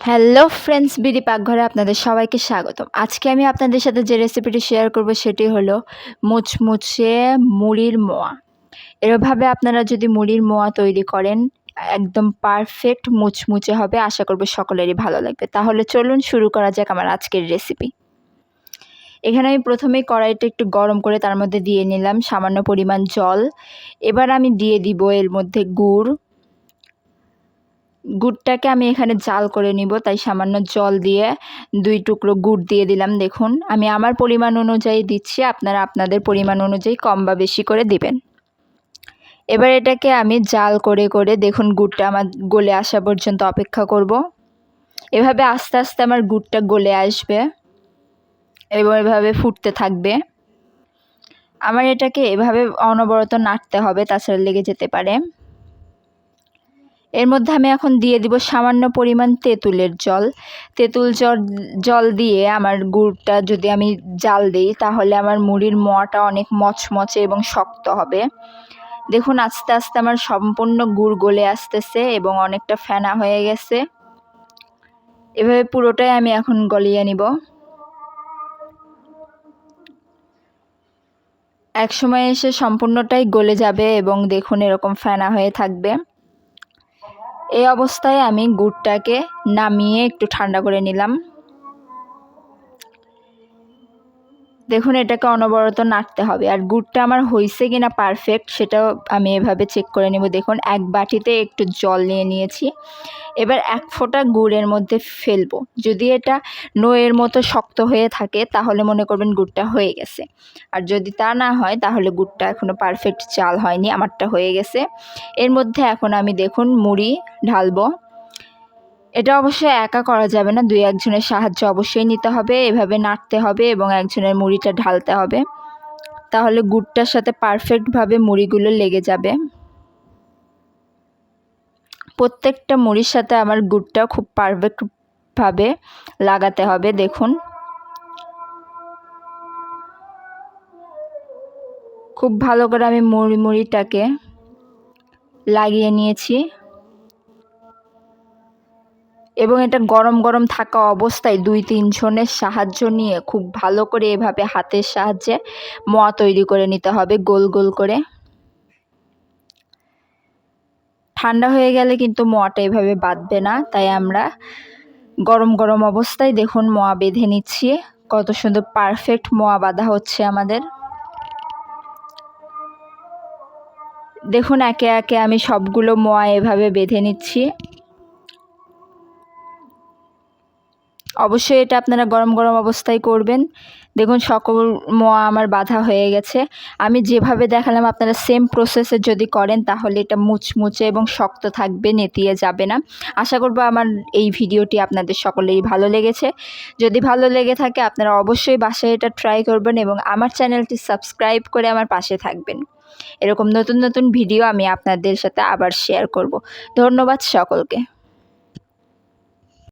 Hello friends, BD পাকঘরে আপনাদের সবাইকে স্বাগতম। আজকে আমি আপনাদের সাথে যে রেসিপিটি শেয়ার করব সেটি হলো মুচমুচে মুড়ির মোয়া। এভাবে আপনারা যদি মুড়ির মোয়া তৈরি করেন একদম পারফেক্ট মুচমুচে হবে। আশা করব সকলেরই ভালো লাগবে। তাহলে চলুন শুরু করা যাক আমার আজকের রেসিপি। এখানে আমি প্রথমেই কড়াইটা একটু গরম করে তার মধ্যে দিয়ে নিলাম সামান্য পরিমাণ জল। এবার আমি দিয়ে দিব এর মধ্যে গুড়টাকে আমি এখানে জাল করে নিব, তাই সামান্য জল দিয়ে 2 টুকরো গুড় দিয়ে দিলাম। দেখুন আমি আমার পরিমাণ অনুযায়ী দিচ্ছি, আপনারা আপনাদের পরিমাণ অনুযায়ী কম বা বেশি করে দিবেন। এবার এটাকে আমি জাল করে করে দেখুন গুড়টা আমার গলে আসা পর্যন্ত অপেক্ষা করব। এভাবে আস্তে আস্তে আমার গুড়টা গলে আসবে এবং এভাবে ফুটতে থাকবে। আমার এটাকে এভাবে অনবরত নাড়তে হবে, তাছাড়া লেগে যেতে পারে। এর মধ্যে আমি এখন দিয়ে দিব সামান্য পরিমাণ তেঁতুলের জল। জল দিয়ে আমার গুড়টা যদি আমি জাল দিই তাহলে আমার মুড়ির মোয়াটা অনেক মচমচে এবং শক্ত হবে। দেখুন আস্তে আস্তে আমার সম্পূর্ণ গুড় গলে আসতেছে এবং অনেকটা ফেনা হয়ে গেছে। এভাবে পুরোটাই আমি এখন গলিয়ে নিব। এক সময় এসে সম্পূর্ণটাই গলে যাবে এবং দেখুন এরকম ফেনা হয়ে থাকবে। এই অবস্থায় আমি গুড়টাকে নামিয়ে একটু ঠান্ডা করে নিলাম। দেখুন এটাকে অনবরত নাড়তে হবে। আর গুড়টা আমার হয়েছে কিনা পারফেক্ট সেটাও আমি এভাবে চেক করে নেব। দেখুন এক বাটিতে একটু জল নিয়ে নিয়েছি। এবার 1 ফোঁটা গুড়ের মধ্যে ফেলবো। যদি এটা নইয়ের মতো শক্ত হয়ে থাকে তাহলে মনে করবেন গুড়টা হয়ে গেছে। আর যদি তা না হয় তাহলে গুড়টা এখনও পারফেক্ট চাল হয়নি, আমারটা হয়ে গেছে। এর মধ্যে এখন আমি দেখুন মুড়ি ঢালবো। এটা অবশ্যই একা করা যাবে না, 2 একজনের সাহায্য অবশ্যই নিতে হবে। এভাবে নাড়তে হবে এবং একজনের মুড়িটা ঢালতে হবে, তাহলে গুড়টার সাথে পারফেক্টভাবে মুড়িগুলো লেগে যাবে। প্রত্যেকটা মুড়ির সাথে আমার গুড়টা খুব পারফেক্টভাবে লাগাতে হবে। দেখুন খুব ভালো করে আমি মুড়িটাকে লাগিয়ে নিয়েছি এবং এটা গরম গরম থাকা অবস্থায় 2-3 জনের সাহায্য নিয়ে খুব ভালো করে এভাবে হাতের সাহায্যে মোয়া তৈরি করে নিতে হবে গোল গোল করে। ঠান্ডা হয়ে গেলে কিন্তু মোয়াটা এভাবে বাঁধবে না, তাই আমরা গরম গরম অবস্থায় দেখুন মোয়া বেঁধে নিচ্ছি। কত সুন্দর পারফেক্ট মোয়া বাঁধা হচ্ছে আমাদের। দেখুন একে একে আমি সবগুলো মোয়া এভাবে বেঁধে নিচ্ছি। অবশ্যই এটা আপনারা গরম গরম অবস্থায় করবেন। দেখুন সকল মোয়া আমার বাঁধা হয়ে গেছে। আমি যেভাবে দেখালাম আপনারা সেম প্রসেসে যদি করেন তাহলে এটা মুচমুচে এবং শক্ত থাকবে, নেতিয়ে যাবে না। আশা করব আমার এই ভিডিওটি আপনাদের সকলেরই ভালো লেগেছে। যদি ভালো লেগে থাকে আপনারা অবশ্যই বাসায় এটা ট্রাই করবেন এবং আমার চ্যানেলটি সাবস্ক্রাইব করে আমার পাশে থাকবেন। এরকম নতুন নতুন ভিডিও আমি আপনাদের সাথে আবার শেয়ার করব। ধন্যবাদ সকলকে।